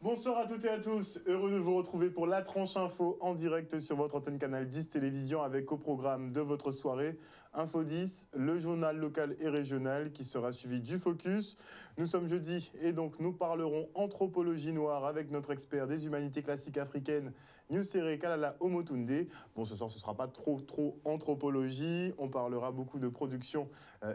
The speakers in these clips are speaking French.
Bonsoir à toutes et à tous, heureux de vous retrouver pour la tranche info en direct sur votre antenne Canal 10 Télévision avec au programme de votre soirée Info 10, le journal local et régional qui sera suivi du Focus. Nous sommes jeudi et donc nous parlerons anthropologie noire avec notre expert des humanités classiques africaines, Nusere Kalala Omotunde. Bon, ce soir ce ne sera pas trop anthropologie, on parlera beaucoup de production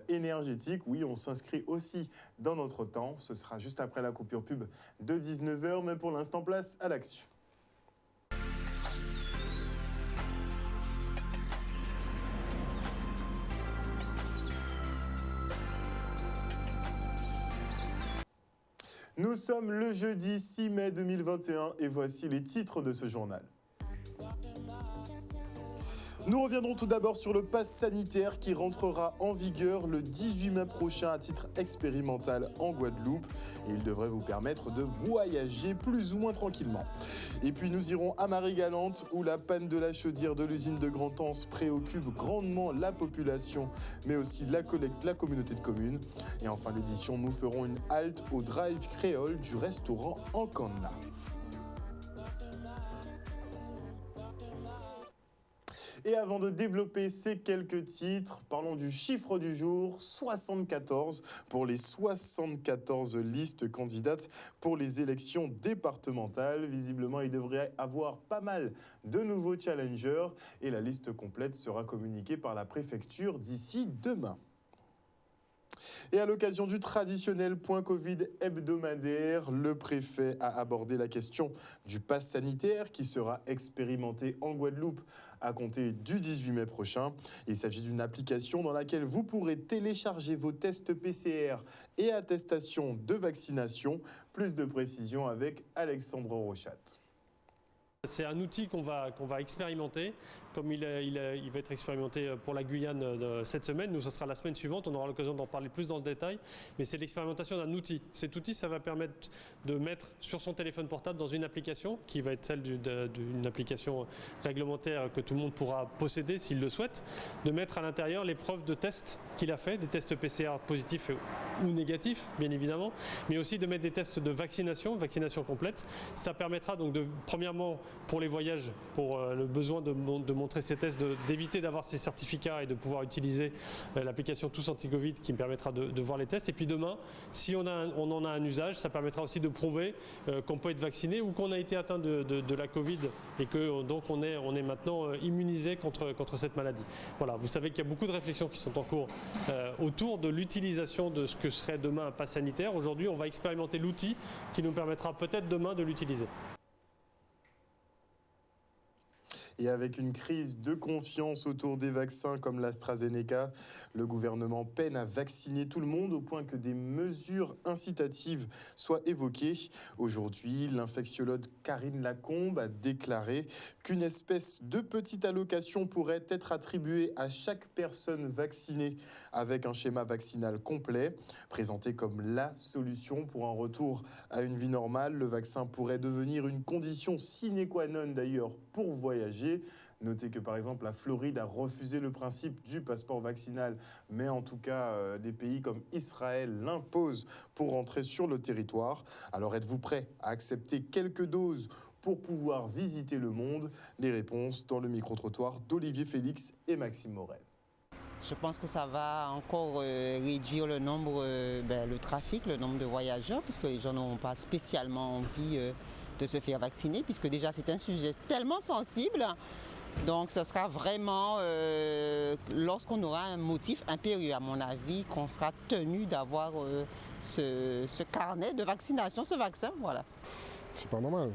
énergétique. Oui, on s'inscrit aussi dans notre temps, ce sera juste après la coupure pub de 19h, mais pour l'instant place à l'actu. Nous sommes le jeudi 6 mai 2021 et voici les titres de ce journal. Nous reviendrons tout d'abord sur le pass sanitaire qui rentrera en vigueur le 18 mai prochain à titre expérimental en Guadeloupe. Et il devrait vous permettre de voyager plus ou moins tranquillement. Et puis nous irons à Marie-Galante où la panne de la chaudière de l'usine de Grand-Anse préoccupe grandement la population, mais aussi la communauté de communes. Et en fin d'édition, nous ferons une halte au drive créole du restaurant Encanna. Et avant de développer ces quelques titres, parlons du chiffre du jour, 74 pour les 74 listes candidates pour les élections départementales. Visiblement, il devrait y avoir pas mal de nouveaux challengers et la liste complète sera communiquée par la préfecture d'ici demain. Et à l'occasion du traditionnel point Covid hebdomadaire, le préfet a abordé la question du pass sanitaire qui sera expérimenté en Guadeloupe à compter du 18 mai prochain. Il s'agit d'une application dans laquelle vous pourrez télécharger vos tests PCR et attestations de vaccination. Plus de précisions avec Alexandre Rochat. C'est un outil qu'on va expérimenter, comme il va être expérimenté pour la Guyane cette semaine. Nous, ce sera la semaine suivante, on aura l'occasion d'en parler plus dans le détail, mais c'est l'expérimentation d'un outil. Cet outil, ça va permettre de mettre sur son téléphone portable dans une application, qui va être celle d'une application réglementaire que tout le monde pourra posséder s'il le souhaite, de mettre à l'intérieur les preuves de tests qu'il a fait, des tests PCR positifs ou négatifs, bien évidemment, mais aussi de mettre des tests de vaccination complète. Ça permettra donc premièrement, pour les voyages, pour le besoin de montrer ces tests, d'éviter d'avoir ces certificats et de pouvoir utiliser l'application Tous Anti-Covid qui me permettra de voir les tests. Et puis demain, si on en a un usage, ça permettra aussi de prouver qu'on peut être vacciné ou qu'on a été atteint de la Covid et que donc on est maintenant immunisé contre cette maladie. Voilà, vous savez qu'il y a beaucoup de réflexions qui sont en cours autour de l'utilisation de ce que serait demain un pass sanitaire. Aujourd'hui, on va expérimenter l'outil qui nous permettra peut-être demain de l'utiliser. Et avec une crise de confiance autour des vaccins comme l'AstraZeneca, le gouvernement peine à vacciner tout le monde au point que des mesures incitatives soient évoquées. Aujourd'hui, l'infectiologue Karine Lacombe a déclaré qu'une espèce de petite allocation pourrait être attribuée à chaque personne vaccinée avec un schéma vaccinal complet. Présenté comme la solution pour un retour à une vie normale, le vaccin pourrait devenir une condition sine qua non d'ailleurs pour voyager. Notez que par exemple la Floride a refusé le principe du passeport vaccinal, mais en tout cas des pays comme Israël l'imposent pour rentrer sur le territoire. Alors êtes-vous prêt à accepter quelques doses pour pouvoir visiter le monde? Les réponses dans le micro-trottoir d'Olivier Félix et Maxime Morel. Je pense que ça va encore réduire le trafic, le nombre de voyageurs, puisque les gens n'ont pas spécialement envie de se faire vacciner, puisque déjà c'est un sujet tellement sensible. Donc ce sera vraiment lorsqu'on aura un motif impérieux, à mon avis, qu'on sera tenu d'avoir ce carnet de vaccination, ce vaccin, voilà. C'est pas normal.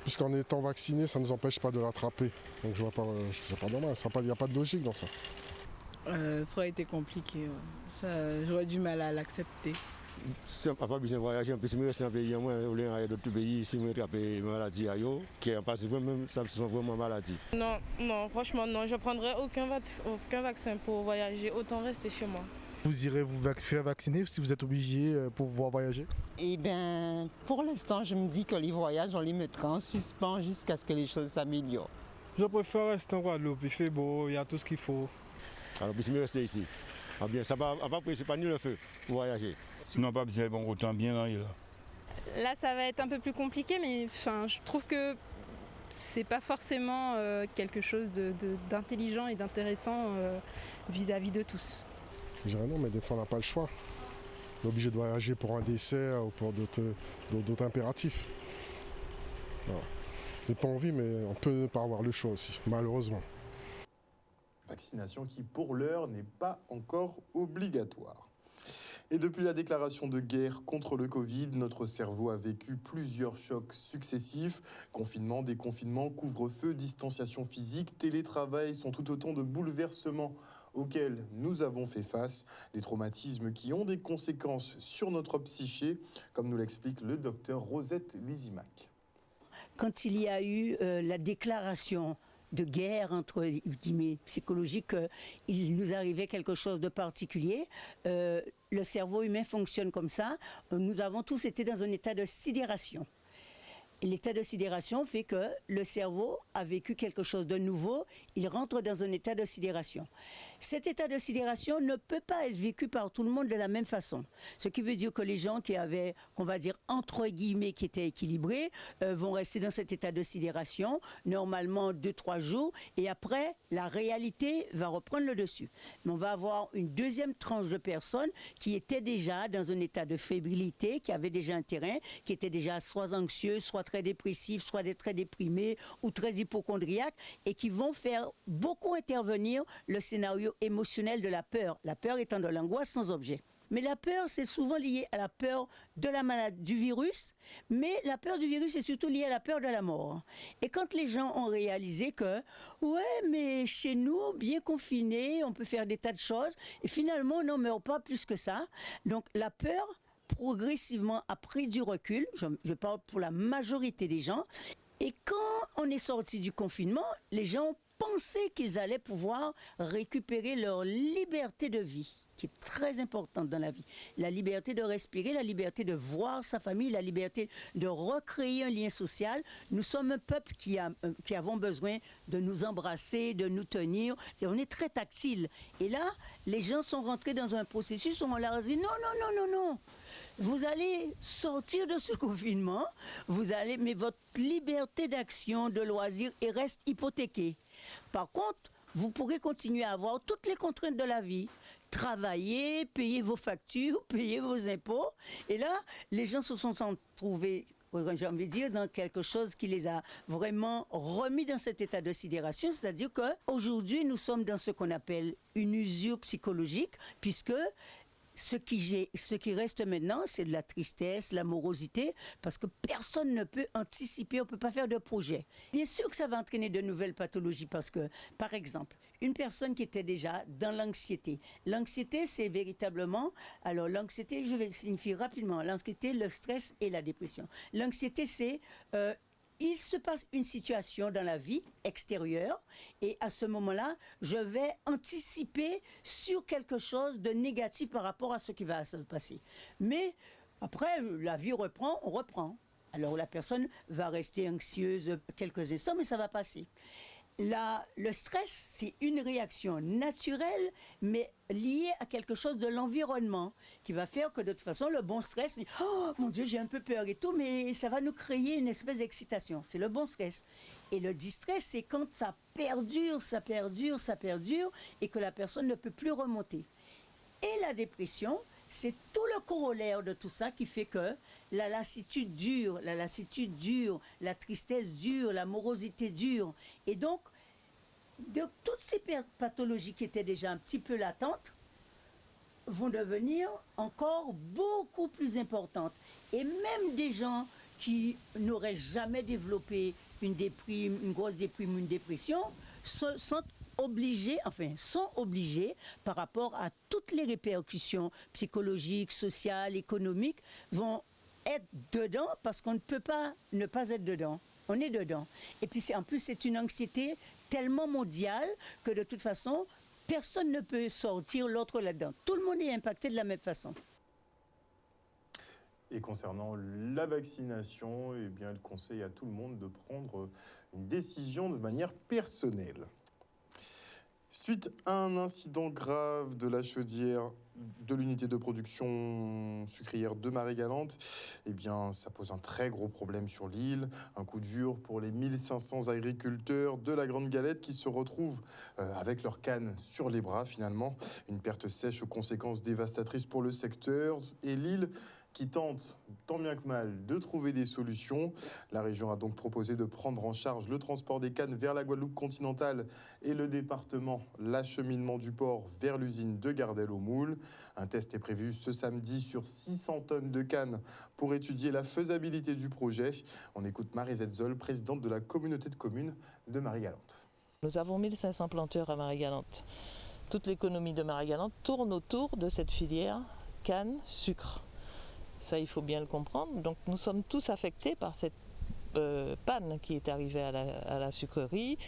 Puisqu'en étant vacciné, ça ne nous empêche pas de l'attraper. Donc je vois pas, c'est pas normal, il n'y a pas de logique dans ça. Ça aurait été compliqué, j'aurais du mal à l'accepter. Si on n'a pas besoin de voyager, en plus, je reste dans un pays, moi, ou dans d'autres pays, si je attrape une maladie, qui est pas même, ça me sent vraiment maladie. Non, franchement, non, je ne prendrai aucun vaccin pour voyager, autant rester chez moi. Vous irez vous faire vacciner si vous êtes obligé pour pouvoir voyager? Eh bien, pour l'instant, je me dis que les voyages, on les mettra en suspens jusqu'à ce que les choses s'améliorent. Je préfère rester en Guadeloupe, il fait beau, il y a tout ce qu'il faut. Alors, puis, je vais rester ici. Ah bien, ça va pas presser pas ni le feu pour voyager. Sinon, pas besoin, bon, autant bien là. Là, ça va être un peu plus compliqué, mais je trouve que c'est pas forcément quelque chose d'intelligent et d'intéressant vis-à-vis de tous. Je dirais non, mais des fois on n'a pas le choix. On est obligé de voyager pour un dessert ou pour d'autres impératifs. Voilà. J'ai pas envie, mais on peut ne pas avoir le choix aussi, malheureusement. Vaccination qui, pour l'heure, n'est pas encore obligatoire. Et depuis la déclaration de guerre contre le Covid, notre cerveau a vécu plusieurs chocs successifs. Confinement, déconfinement, couvre-feu, distanciation physique, télétravail sont tout autant de bouleversements auxquels nous avons fait face. Des traumatismes qui ont des conséquences sur notre psyché, comme nous l'explique le docteur Rosette Lizimac. Quand il y a eu la déclaration de guerre, entre guillemets, psychologique, il nous arrivait quelque chose de particulier. Le cerveau humain fonctionne comme ça. Nous avons tous été dans un état de sidération. Et l'état de sidération fait que le cerveau a vécu quelque chose de nouveau. Il rentre dans un état de sidération. Cet état de sidération ne peut pas être vécu par tout le monde de la même façon. Ce qui veut dire que les gens qui avaient, on va dire, entre guillemets, qui étaient équilibrés, vont rester dans cet état de sidération, normalement 2-3 jours, et après, la réalité va reprendre le dessus. Mais on va avoir une deuxième tranche de personnes qui étaient déjà dans un état de fébrilité, qui avaient déjà un terrain, qui étaient déjà soit anxieux, soit très dépressifs, soit très déprimés ou très hypochondriaques, et qui vont faire beaucoup intervenir le scénario émotionnel de la peur étant de l'angoisse sans objet. Mais la peur, c'est souvent lié à la peur de la maladie, du virus, mais la peur du virus est surtout liée à la peur de la mort. Et quand les gens ont réalisé que, ouais, mais chez nous, bien confinés, on peut faire des tas de choses, et finalement, on n'en meurt pas plus que ça. Donc la peur, progressivement, a pris du recul, je parle pour la majorité des gens, et quand on est sorti du confinement, les gens pensaient qu'ils allaient pouvoir récupérer leur liberté de vie, qui est très importante dans la vie. La liberté de respirer, la liberté de voir sa famille, la liberté de recréer un lien social. Nous sommes un peuple qui avons besoin de nous embrasser, de nous tenir. Et on est très tactile. Et là, les gens sont rentrés dans un processus où on leur a dit non, non, non, non, non. Vous allez sortir de ce confinement, mais votre liberté d'action, de loisir, reste hypothéquée. Par contre, vous pourrez continuer à avoir toutes les contraintes de la vie. Travailler, payer vos factures, payer vos impôts. Et là, les gens se sont trouvés, j'ai envie de dire, dans quelque chose qui les a vraiment remis dans cet état de sidération. C'est-à-dire qu'aujourd'hui, nous sommes dans ce qu'on appelle une usure psychologique, puisque ce qui reste maintenant, c'est de la tristesse, la morosité, parce que personne ne peut anticiper, on ne peut pas faire de projet. Bien sûr que ça va entraîner de nouvelles pathologies, parce que, par exemple, une personne qui était déjà dans l'anxiété. L'anxiété, c'est véritablement... Alors, l'anxiété, je vais signifier rapidement. L'anxiété, le stress et la dépression. L'anxiété, c'est... il se passe une situation dans la vie extérieure et à ce moment-là, je vais anticiper sur quelque chose de négatif par rapport à ce qui va se passer. Mais après, la vie reprend, on reprend. Alors la personne va rester anxieuse quelques instants, mais ça va passer. Le stress, c'est une réaction naturelle, mais liée à quelque chose de l'environnement, qui va faire que de toute façon, le bon stress, oh mon Dieu, j'ai un peu peur et tout, mais ça va nous créer une espèce d'excitation. C'est le bon stress. Et le distress, c'est quand ça perdure, ça perdure, ça perdure, et que la personne ne peut plus remonter. Et la dépression, c'est tout le corollaire de tout ça qui fait que la lassitude dure, la tristesse dure, la morosité dure. Et donc, de toutes ces pathologies qui étaient déjà un petit peu latentes vont devenir encore beaucoup plus importantes. Et même des gens qui n'auraient jamais développé une déprime, une grosse déprime ou une dépression, sont obligés par rapport à toutes les répercussions psychologiques, sociales, économiques, vont être dedans parce qu'on ne peut pas ne pas être dedans. On est dedans. Et puis en plus, c'est une anxiété tellement mondiale que de toute façon, personne ne peut sortir l'autre là-dedans. Tout le monde est impacté de la même façon. Et concernant la vaccination, eh bien, elle conseille à tout le monde de prendre une décision de manière personnelle. Suite à un incident grave de la chaudière de l'unité de production sucrière de Marie-Galante, eh bien, ça pose un très gros problème sur l'île. Un coup dur pour les 1500 agriculteurs de la Grande Galette qui se retrouvent avec leurs cannes sur les bras finalement. Une perte sèche aux conséquences dévastatrices pour le secteur et l'île qui tente, tant bien que mal, de trouver des solutions. La région a donc proposé de prendre en charge le transport des cannes vers la Guadeloupe continentale et le département, l'acheminement du port vers l'usine de Gardel-aux-Moules. Un test est prévu ce samedi sur 600 tonnes de cannes pour étudier la faisabilité du projet. On écoute Marie Zetzol, présidente de la communauté de communes de Marie-Galante. Nous avons 1500 planteurs à Marie-Galante. Toute l'économie de Marie-Galante tourne autour de cette filière canne-sucre. Ça, il faut bien le comprendre. Donc nous sommes tous affectés par cette panne qui est arrivée à la sucrerie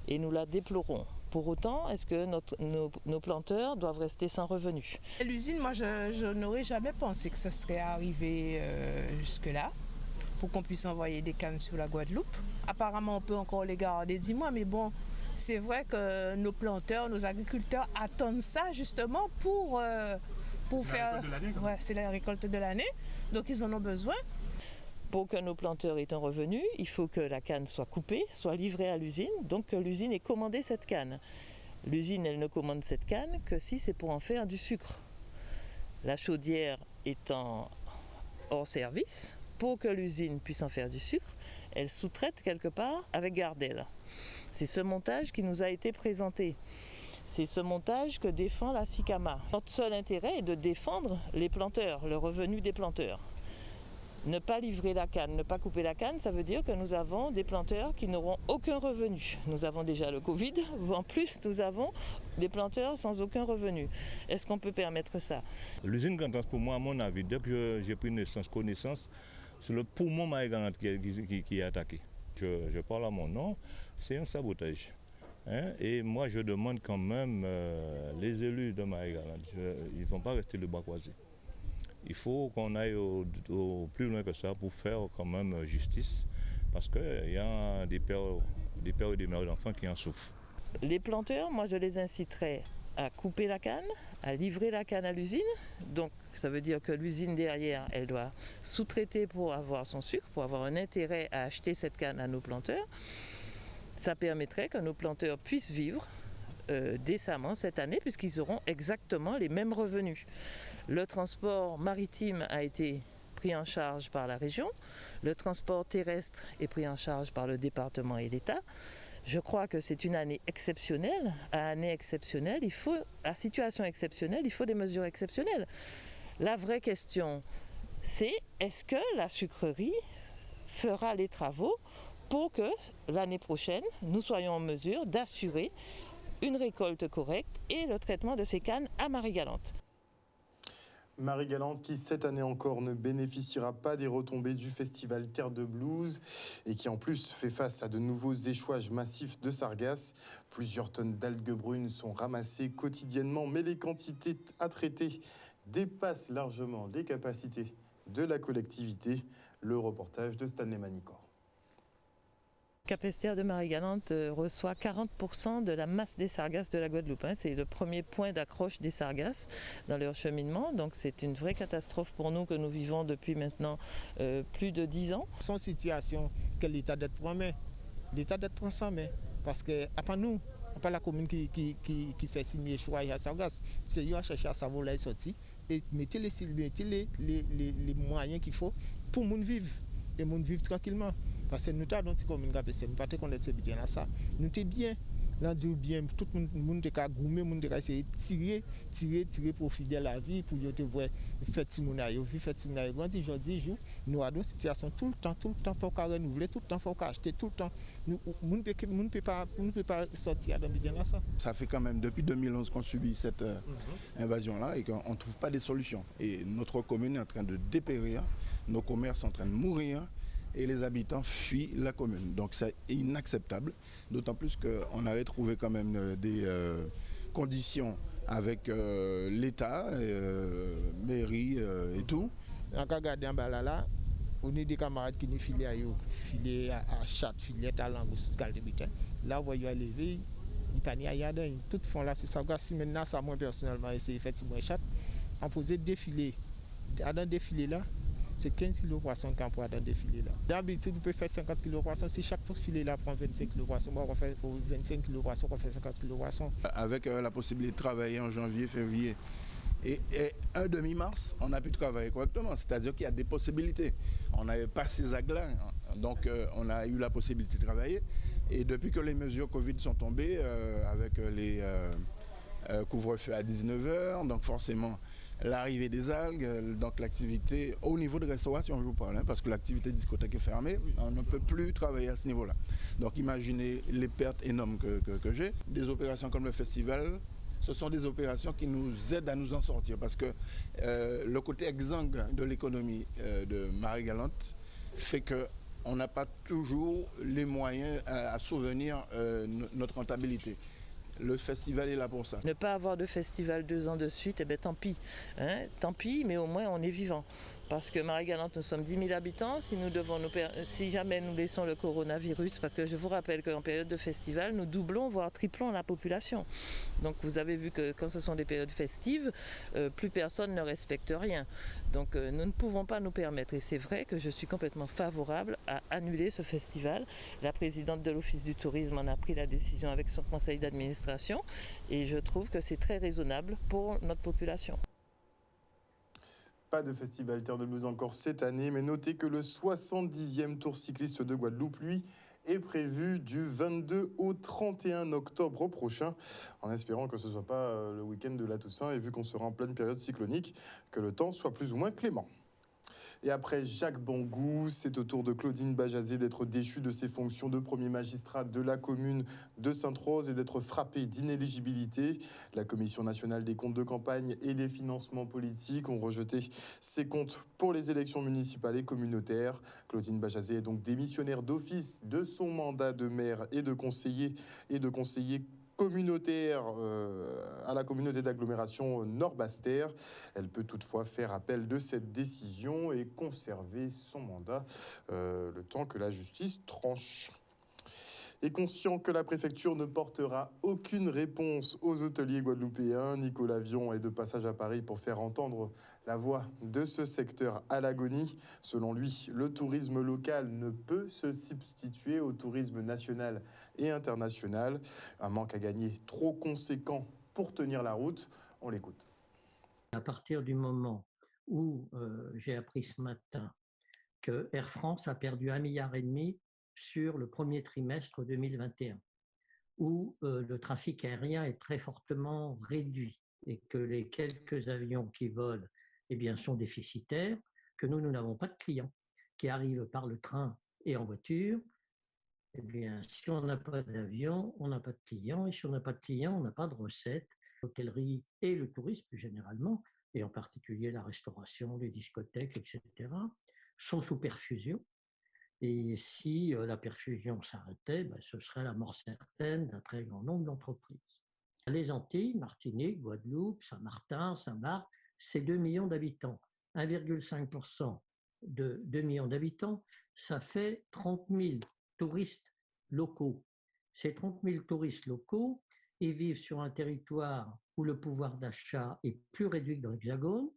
et nous la déplorons. Pour autant, est-ce que nos planteurs doivent rester sans revenus? L'usine, moi, je n'aurais jamais pensé que ça serait arrivé jusque-là, pour qu'on puisse envoyer des cannes sur la Guadeloupe. Apparemment, on peut encore les garder 10 mois, mais bon, c'est vrai que nos planteurs, nos agriculteurs attendent ça justement pour faire... Ouais, c'est la récolte de l'année, donc ils en ont besoin. Pour que nos planteurs aient un revenu, il faut que la canne soit coupée, soit livrée à l'usine, donc que l'usine ait commandé cette canne. L'usine, elle ne commande cette canne que si c'est pour en faire du sucre. La chaudière étant hors service, pour que l'usine puisse en faire du sucre, elle sous-traite quelque part avec Gardel. C'est ce montage qui nous a été présenté. C'est ce montage que défend la SICAMA. Notre seul intérêt est de défendre les planteurs, le revenu des planteurs. Ne pas livrer la canne, ne pas couper la canne, ça veut dire que nous avons des planteurs qui n'auront aucun revenu. Nous avons déjà le Covid, en plus nous avons des planteurs sans aucun revenu. Est-ce qu'on peut permettre ça? L'usine Grand Trans, pour moi, à mon avis, depuis que j'ai pris connaissance, c'est le poumon Marie-Galante qui est attaqué. Je parle à mon nom, c'est un sabotage. Et moi, je demande quand même, les élus de Marie-Galante, ils ne vont pas rester le bras croisé. Il faut qu'on aille au plus loin que ça pour faire quand même justice, parce qu'il y a des pères et des mères d'enfants qui en souffrent. Les planteurs, moi, je les inciterais à couper la canne, à livrer la canne à l'usine. Donc, ça veut dire que l'usine derrière, elle doit sous-traiter pour avoir son sucre, pour avoir un intérêt à acheter cette canne à nos planteurs. Ça permettrait que nos planteurs puissent vivre décemment cette année, puisqu'ils auront exactement les mêmes revenus. Le transport maritime a été pris en charge par la région, le transport terrestre est pris en charge par le département et l'État. Je crois que c'est une année exceptionnelle. À année exceptionnelle, à situation exceptionnelle, il faut des mesures exceptionnelles. La vraie question, c'est est-ce que la sucrerie fera les travaux pour que l'année prochaine, nous soyons en mesure d'assurer une récolte correcte et le traitement de ces cannes à Marie-Galante. Marie-Galante qui, cette année encore, ne bénéficiera pas des retombées du festival Terre de Blues et qui, en plus, fait face à de nouveaux échouages massifs de sargasses. Plusieurs tonnes d'algues brunes sont ramassées quotidiennement, mais les quantités à traiter dépassent largement les capacités de la collectivité. Le reportage de Stanley Manicor. Capesterre de Marie-Galante reçoit 40% de la masse des sargasses de la Guadeloupe. C'est le premier point d'accroche des sargasses dans leur cheminement. Donc c'est une vraie catastrophe pour nous que nous vivons depuis maintenant plus de 10 ans. Son situation que l'État doit prendre, l'État doit prendre ça, mais parce que après nous, pas la commune qui fait signer choix à sargasses, c'est eux à chercher à savoir là sortir et mettez les moyens qu'il faut pour les gens vivre et les gens vivre tranquillement. Parce que nous avons une commune Capesterre, nous ne pouvons pas être bien là ça. Nous sommes bien, là dit bien, tout le monde est gourmé, tout le monde est essayer de tirer profit de la vie pour te voir faire Timonaïo, faire Timonaïo. Quand je dis, nous avons une situation tout le temps, il faut renouveler, tout le temps, il faut acheter, tout le temps. Nous ne pouvons pas sortir de bien là ça. Ça fait quand même depuis 2011 qu'on subit cette invasion-là et qu'on ne trouve pas de solution. Et notre commune est en train de dépérir, nos commerces sont en train de mourir. Et les habitants fuient la commune. Donc c'est inacceptable, d'autant plus qu'on avait trouvé quand même des conditions avec l'État, mairie et tout. On a regardé en bas là, on a des camarades qui nous filent à chat, filent à langouste, là on voit lever, il pas ni à dedans. Tout fond là, c'est ça. Si maintenant, ça, moi personnellement, essayé de faire petit moins chat, en poser défilé. À dans défilé là, c'est 15 kg poisson qu'on prend dans défilé là. D'habitude, on peut faire 50 kg poisson. Si chaque filet là prend 25 kg poisson, on va faire 25 kg poisson, on fait 50 kg poisson. Avec la possibilité de travailler en janvier, février et un demi-mars, on a pu travailler correctement. C'est-à-dire qu'il y a des possibilités. On n'avait pas ces ags-là, donc on a eu la possibilité de travailler. Et depuis que les mesures Covid sont tombées, avec les couvre-feu à 19h, donc forcément l'arrivée des algues, donc l'activité au niveau de restauration, je vous parle, parce que l'activité discothèque est fermée, on ne peut plus travailler à ce niveau-là. Donc imaginez les pertes énormes que j'ai. Des opérations comme le festival, ce sont des opérations qui nous aident à nous en sortir, parce que le côté exsangue de l'économie de Marie-Galante fait qu'on n'a pas toujours les moyens à souvenir notre rentabilité. Le festival est là pour ça. Ne pas avoir de festival 2 ans de suite, eh bien tant pis. Tant pis, mais au moins on est vivant. Parce que Marie-Galante, nous sommes 10 000 habitants. Si jamais nous laissons le coronavirus, parce que je vous rappelle qu'en période de festival, nous doublons, voire triplons la population. Donc vous avez vu que quand ce sont des périodes festives, plus personne ne respecte rien. Donc nous ne pouvons pas nous permettre. Et c'est vrai que je suis complètement favorable à annuler ce festival. La présidente de l'Office du tourisme en a pris la décision avec son conseil d'administration. Et je trouve que c'est très raisonnable pour notre population. Pas de festival Terre de Blues encore cette année, mais notez que le 70e Tour cycliste de Guadeloupe, lui, est prévu du 22 au 31 octobre prochain, en espérant que ce ne soit pas le week-end de la Toussaint, et vu qu'on sera en pleine période cyclonique, que le temps soit plus ou moins clément. Et après Jacques Bangou, c'est au tour de Claudine Bajazet d'être déchue de ses fonctions de premier magistrat de la commune de Sainte-Rose et d'être frappée d'inéligibilité. La Commission nationale des comptes de campagne et des financements politiques ont rejeté ses comptes pour les élections municipales et communautaires. Claudine Bajazet est donc démissionnaire d'office de son mandat de maire et de conseiller communautaire à la communauté d'agglomération Nord-Basse-Terre. Elle peut toutefois faire appel de cette décision et conserver son mandat le temps que la justice tranche. Et conscient que la préfecture ne portera aucune réponse aux hôteliers guadeloupéens, Nicolas Vion est de passage à Paris pour faire entendre la voix de ce secteur à l'agonie. Selon lui, le tourisme local ne peut se substituer au tourisme national et international. Un manque à gagner trop conséquent pour tenir la route. On l'écoute. À partir du moment où j'ai appris ce matin que Air France a perdu 1,5 milliard sur le premier trimestre 2021, où le trafic aérien est très fortement réduit et que les quelques avions qui volent sont déficitaires, que nous n'avons pas de clients qui arrivent par le train et en voiture, si on n'a pas d'avion, on n'a pas de clients, et si on n'a pas de clients, on n'a pas de recettes. L'hôtellerie et le tourisme plus généralement, et en particulier la restauration, les discothèques, etc., sont sous perfusion. Et si la perfusion s'arrêtait, ce serait la mort certaine d'un très grand nombre d'entreprises. Les Antilles, Martinique, Guadeloupe, Saint-Martin, Saint-Barth, c'est 2 millions d'habitants. 1,5% de 2 millions d'habitants, ça fait 30 000 touristes locaux. Ces 30 000 touristes locaux, ils vivent sur un territoire où le pouvoir d'achat est plus réduit que dans l'Hexagone.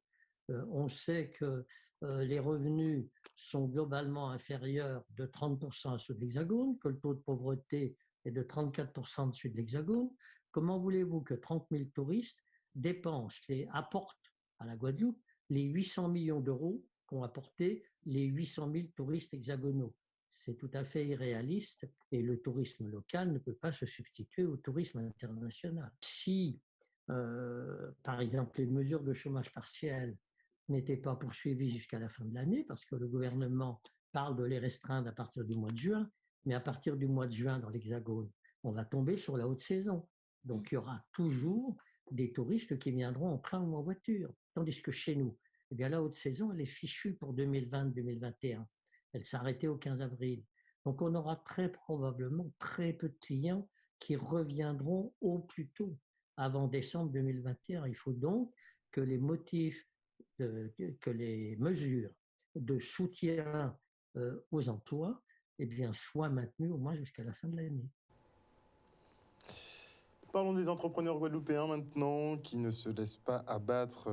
On sait que les revenus sont globalement inférieurs de 30% à ceux de l'Hexagone, que le taux de pauvreté est de 34% dessus de l'Hexagone. Comment voulez-vous que 30 000 touristes apportent à la Guadeloupe les 800 millions d'euros qu'ont apporté les 800 000 touristes hexagonaux? C'est tout à fait irréaliste et le tourisme local ne peut pas se substituer au tourisme international. Si, par exemple, les mesures de chômage partiel n'étaient pas poursuivies jusqu'à la fin de l'année, parce que le gouvernement parle de les restreindre à partir du mois de juin, mais à partir du mois de juin dans l'Hexagone, on va tomber sur la haute saison. Donc il y aura toujours des touristes qui viendront en train ou en voiture. Tandis que chez nous, la haute saison, elle est fichue pour 2020-2021. Elle s'est arrêtée au 15 avril. Donc on aura très probablement très peu de clients qui reviendront au plus tôt, avant décembre 2021. Il faut donc que les mesures de soutien aux emplois soient maintenues au moins jusqu'à la fin de l'année. Parlons des entrepreneurs guadeloupéens maintenant, qui ne se laissent pas abattre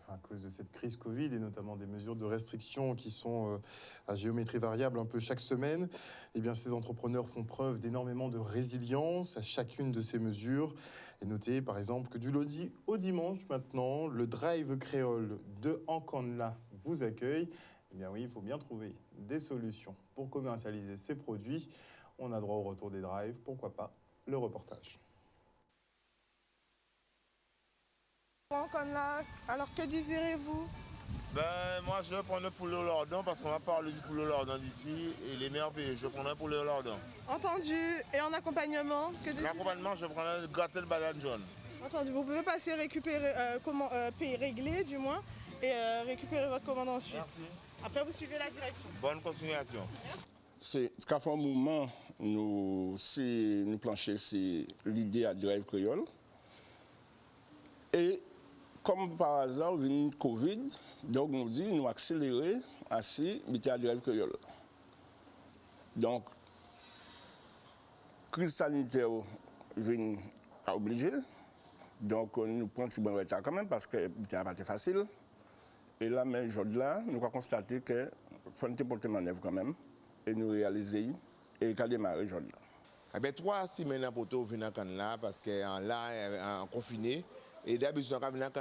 à cause de cette crise Covid et notamment des mesures de restriction qui sont à géométrie variable un peu chaque semaine. Eh bien, ces entrepreneurs font preuve d'énormément de résilience à chacune de ces mesures. Et notez par exemple que du lundi au dimanche maintenant, le Drive Créole de Encanla vous accueille. Eh bien oui, il faut bien trouver des solutions pour commercialiser ces produits. On a droit au retour des drives, pourquoi pas le reportage. Alors que désirez-vous? Moi je vais prendre le poulet au lardon parce qu'on va parler du poulet au lardon d'ici et les meilleurs pays. Je prendrai un poulet au lardon. Entendu. Et en accompagnement L'accompagnement, je prendrai le gâteau de banane jaune. Entendu. Vous pouvez passer récupérer, régler du moins, et récupérer votre commande ensuite. Merci. Après vous suivez la direction. Bonne continuation. C'est ce qu'a fait un mouvement, nous plancher, c'est l'idée à Drive Créole. Et comme par hasard, vient Covid, donc nous dit nous accélérer assez l'idée à Drive Créole. Donc, crise sanitaire vient à obliger. Donc nous prenons un petit bon retard quand même parce que c'était pas facile. Et là, mais aujourd'hui, nous avons constaté que faut une porter manœuvre quand même. Et nous réaliser et qu'à démarrer aujourd'hui. Eh bien, 3 semaines pour tout venir à là parce qu'on là en confiné et d'habitude on venir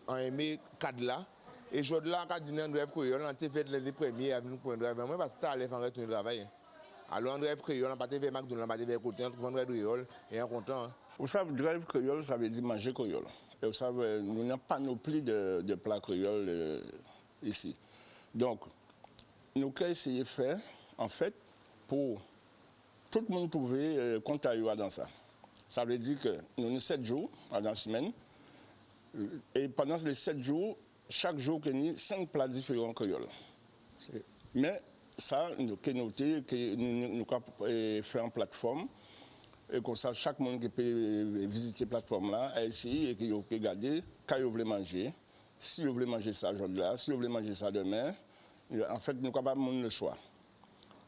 à aimé 4 là et aujourd'hui là quand dîner en Drive Créole on a fait les premiers à venir pour un drive moi parce que tu allais faire un travail. Alors en Drive Créole on pas fait McDonald's on pas fait côté on trouve Drive Créole et on content. Vous savez Drive Créole ça veut dire manger créole. Et vous savez nous n'avons pas panoplie de plats créoles ici. Donc nous avons essayé de faire, en fait, pour tout le monde trouver compte à dans ça. Ça veut dire que nous avons 7 jours dans la semaine. Et pendant les 7 jours, chaque jour, nous avons 5 plats différents créoles. Mais ça, nous avons noté que nous avons fait une plateforme. Et comme ça, chaque monde qui peut visiter la plateforme-là, a essayé et qui peut regarder quand il veut manger. Si il veut manger ça aujourd'hui-là, si il veut manger ça demain. En fait, nous sommes capables de le choix.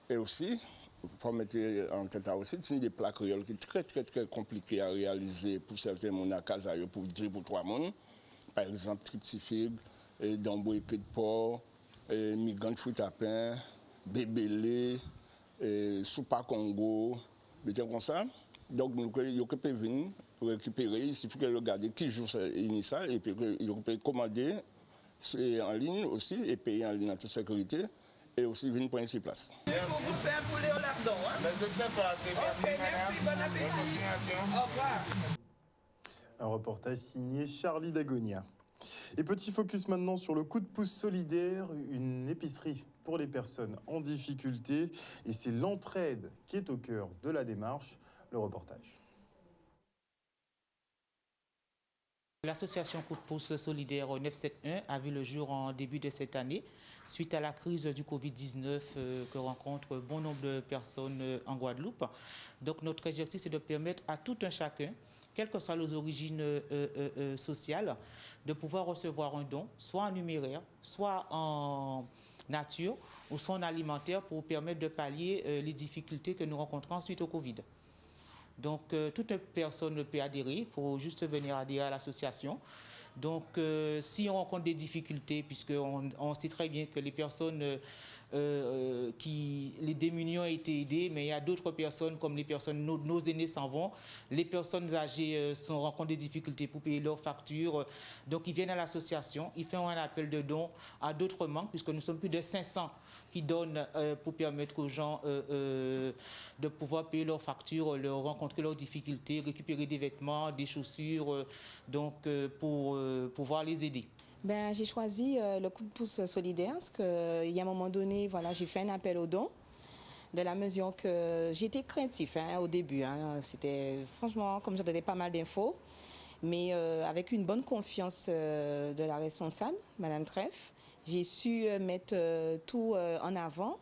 Et aussi, il faut mettre en tête aussi, c'est des plats créoles qui sont très compliqués à réaliser pour certains gens à Casayo, pour 2 ou 3 personnes. Par exemple, triptyfigue, dambo et queue de porc, migrant de fruits à pain, bébélé, soupe à Congo, des trucs comme ça. Donc, nous pouvons venir récupérer, il suffit de regarder qui joue ça et puis vous pouvez commander en ligne aussi et payer en ligne en toute sécurité et aussi venir prendre ses places. Vous faites un poulet au lardon, hein? Mais c'est sympa, c'est merci, merci, bon appétit. Au revoir. Un reportage signé Charlie Dagonia. Et petit focus maintenant sur le coup de pouce solidaire, une épicerie pour les personnes en difficulté. Et c'est l'entraide qui est au cœur de la démarche. Le reportage. L'association Coup de pouce solidaire 971 a vu le jour en début de cette année, suite à la crise du Covid-19 que rencontrent bon nombre de personnes en Guadeloupe. Donc notre objectif, c'est de permettre à tout un chacun, quelles que soient les origines sociales, de pouvoir recevoir un don, soit en numéraire, soit en nature, ou soit en alimentaire, pour permettre de pallier les difficultés que nous rencontrons suite au Covid. Donc, toute personne peut adhérer, il faut juste venir adhérer à l'association. Donc, si on rencontre des difficultés, puisqu'on sait très bien que les personnes les démunis ont été aidés, mais il y a d'autres personnes, comme les personnes, nos aînés s'en vont, les personnes âgées rencontrent des difficultés pour payer leurs factures. Donc, ils viennent à l'association, ils font un appel de dons à d'autres membres, puisque nous sommes plus de 500 qui donnent pour permettre aux gens de pouvoir payer leurs factures, rencontrer leurs difficultés, récupérer des vêtements, des chaussures, donc pour pouvoir les aider. J'ai choisi le coup de pouce solidaire parce qu'il y a un moment donné, voilà, j'ai fait un appel aux dons de la mesure que j'étais craintif au début. C'était franchement, comme j'entendais pas mal d'infos, mais avec une bonne confiance de la responsable, Madame Treff, j'ai su mettre tout en avant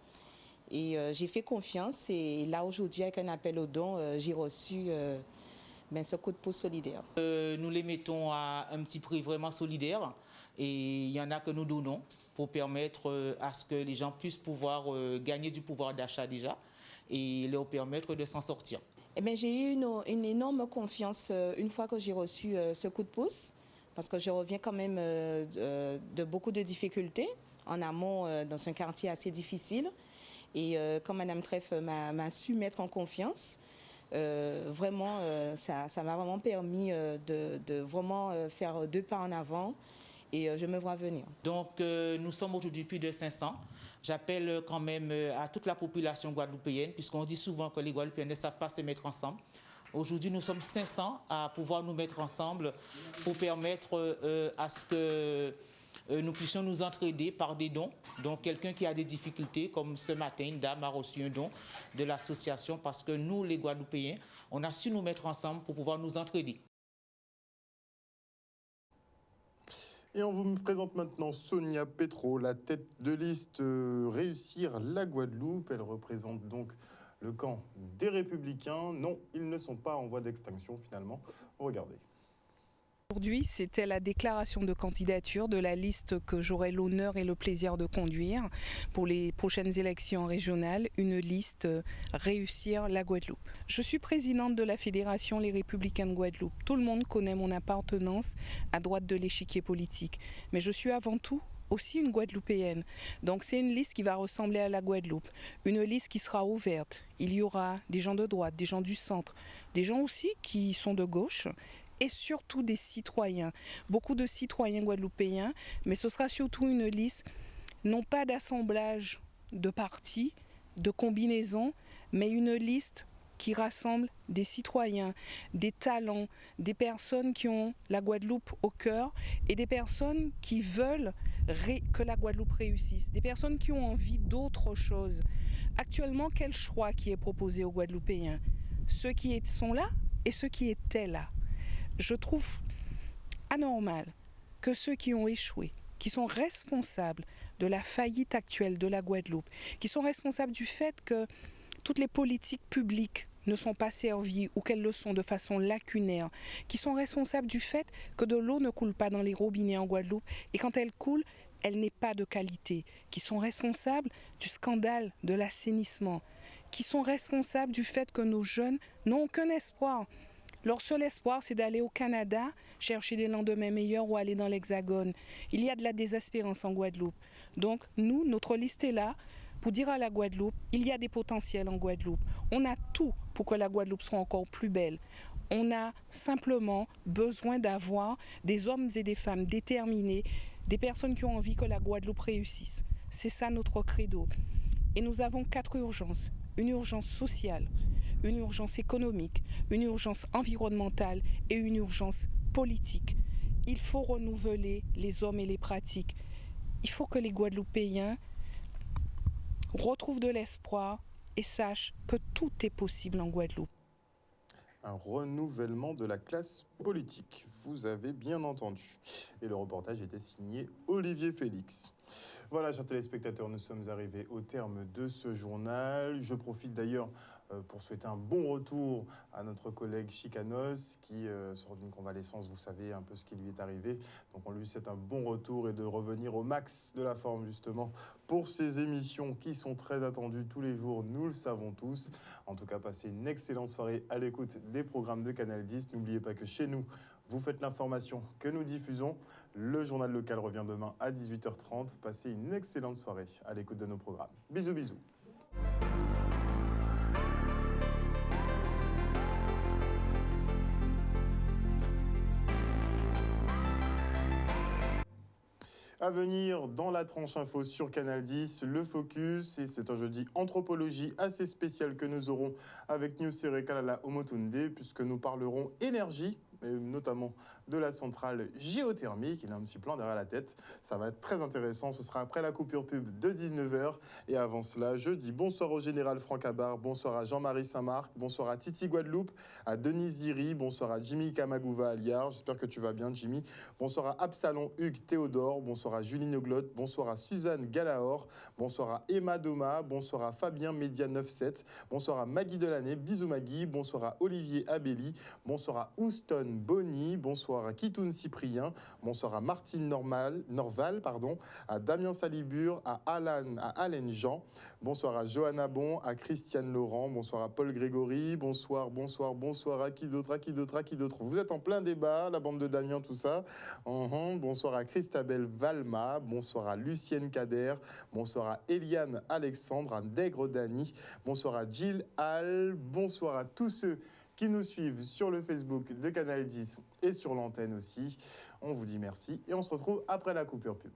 et j'ai fait confiance. Et là, aujourd'hui, avec un appel aux dons, j'ai reçu ce coup de pouce solidaire. Nous les mettons à un petit prix vraiment solidaire. Et il y en a que nous donnons pour permettre à ce que les gens puissent pouvoir gagner du pouvoir d'achat déjà. et leur permettre de s'en sortir. Eh bien, j'ai eu une énorme confiance une fois que j'ai reçu ce coup de pouce, parce que je reviens quand même de beaucoup de difficultés en amont dans un quartier assez difficile. Et quand Mme Treff m'a su mettre en confiance, vraiment, ça m'a vraiment permis de vraiment faire 2 pas en avant. Et je me vois venir. Donc nous sommes aujourd'hui plus de 500. J'appelle quand même à toute la population guadeloupéenne, puisqu'on dit souvent que les Guadeloupéens ne savent pas se mettre ensemble. Aujourd'hui, nous sommes 500 à pouvoir nous mettre ensemble pour permettre à ce que nous puissions nous entraider par des dons. Donc quelqu'un qui a des difficultés, comme ce matin, une dame a reçu un don de l'association parce que nous, les Guadeloupéens, on a su nous mettre ensemble pour pouvoir nous entraider. Et on vous présente maintenant Sonia Petro, la tête de liste Réussir la Guadeloupe. Elle représente donc le camp des Républicains. Non, ils ne sont pas en voie d'extinction finalement. Regardez. Aujourd'hui, c'était la déclaration de candidature de la liste que j'aurai l'honneur et le plaisir de conduire pour les prochaines élections régionales, une liste Réussir la Guadeloupe. Je suis présidente de la Fédération Les Républicains de Guadeloupe. Tout le monde connaît mon appartenance à droite de l'échiquier politique, mais je suis avant tout aussi une Guadeloupéenne. Donc c'est une liste qui va ressembler à la Guadeloupe, une liste qui sera ouverte. Il y aura des gens de droite, des gens du centre, des gens aussi qui sont de gauche, et surtout des citoyens, beaucoup de citoyens guadeloupéens, mais ce sera surtout une liste, non pas d'assemblage de partis, de combinaisons, mais une liste qui rassemble des citoyens, des talents, des personnes qui ont la Guadeloupe au cœur et des personnes qui veulent que la Guadeloupe réussisse, des personnes qui ont envie d'autre chose. Actuellement, quel choix qui est proposé aux Guadeloupéens? Ceux qui sont là et ceux qui étaient là. Je trouve anormal que ceux qui ont échoué, qui sont responsables de la faillite actuelle de la Guadeloupe, qui sont responsables du fait que toutes les politiques publiques ne sont pas servies ou qu'elles le sont de façon lacunaire, qui sont responsables du fait que de l'eau ne coule pas dans les robinets en Guadeloupe et quand elle coule, elle n'est pas de qualité, qui sont responsables du scandale de l'assainissement, qui sont responsables du fait que nos jeunes n'ont aucun espoir. Leur seul espoir, c'est d'aller au Canada, chercher des lendemains meilleurs ou aller dans l'Hexagone. Il y a de la désespérance en Guadeloupe. Donc, nous, notre liste est là pour dire à la Guadeloupe, il y a des potentiels en Guadeloupe. On a tout pour que la Guadeloupe soit encore plus belle. On a simplement besoin d'avoir des hommes et des femmes déterminés, des personnes qui ont envie que la Guadeloupe réussisse. C'est ça notre credo. Et nous avons 4 urgences. Une urgence sociale, une urgence économique, une urgence environnementale et une urgence politique. Il faut renouveler les hommes et les pratiques. Il faut que les Guadeloupéens retrouvent de l'espoir et sachent que tout est possible en Guadeloupe. Un renouvellement de la classe politique, vous avez bien entendu. Et le reportage était signé Olivier Félix. Voilà, chers téléspectateurs, nous sommes arrivés au terme de ce journal. Je profite d'ailleurs pour souhaiter un bon retour à notre collègue Chicanos qui sort d'une convalescence, vous savez un peu ce qui lui est arrivé. Donc on lui souhaite un bon retour et de revenir au max de la forme justement pour ces émissions qui sont très attendues tous les jours, nous le savons tous. En tout cas, passez une excellente soirée à l'écoute des programmes de Canal 10. N'oubliez pas que chez nous, vous faites l'information que nous diffusons. Le journal local revient demain à 18h30. Passez une excellente soirée à l'écoute de nos programmes. Bisous, bisous. À venir dans la tranche info sur Canal 10, le focus, et c'est un jeudi anthropologie assez spécial que nous aurons avec News Serekalala Omotunde, puisque nous parlerons énergie, et notamment de la centrale géothermique. Il a un petit plan derrière la tête. Ça va être très intéressant. Ce sera après la coupure pub de 19h. Et avant cela, je dis bonsoir au général Franck Abar, bonsoir à Jean-Marie Saint-Marc, bonsoir à Titi Guadeloupe, à Denise Ziri, bonsoir à Jimmy Kamagouva Aliar. J'espère que tu vas bien, Jimmy. Bonsoir à Absalon Hugues Théodore, bonsoir à Julie Noglotte, bonsoir à Suzanne Galahor, bonsoir à Emma Doma, bonsoir à Fabien Média 97, bonsoir à Maggie Delaney, bisous Maggie, bonsoir à Olivier Abelli, bonsoir à Houston Bonny, bonsoir à Kitoun Cyprien, bonsoir à Martine Norval, à Damien Salibur, à Alain Jean, bonsoir à Johanna Bon, à Christiane Laurent, bonsoir à Paul Grégory, bonsoir à qui d'autre. Vous êtes en plein débat, la bande de Damien, tout ça. Bonsoir à Christabel Valma, bonsoir à Lucienne Kader, bonsoir à Eliane Alexandre, à Dègre Dany, bonsoir à Gilles Hall, bonsoir à tous ceux qui nous suivent sur le Facebook de Canal 10 et sur l'antenne aussi. On vous dit merci et on se retrouve après la coupure pub.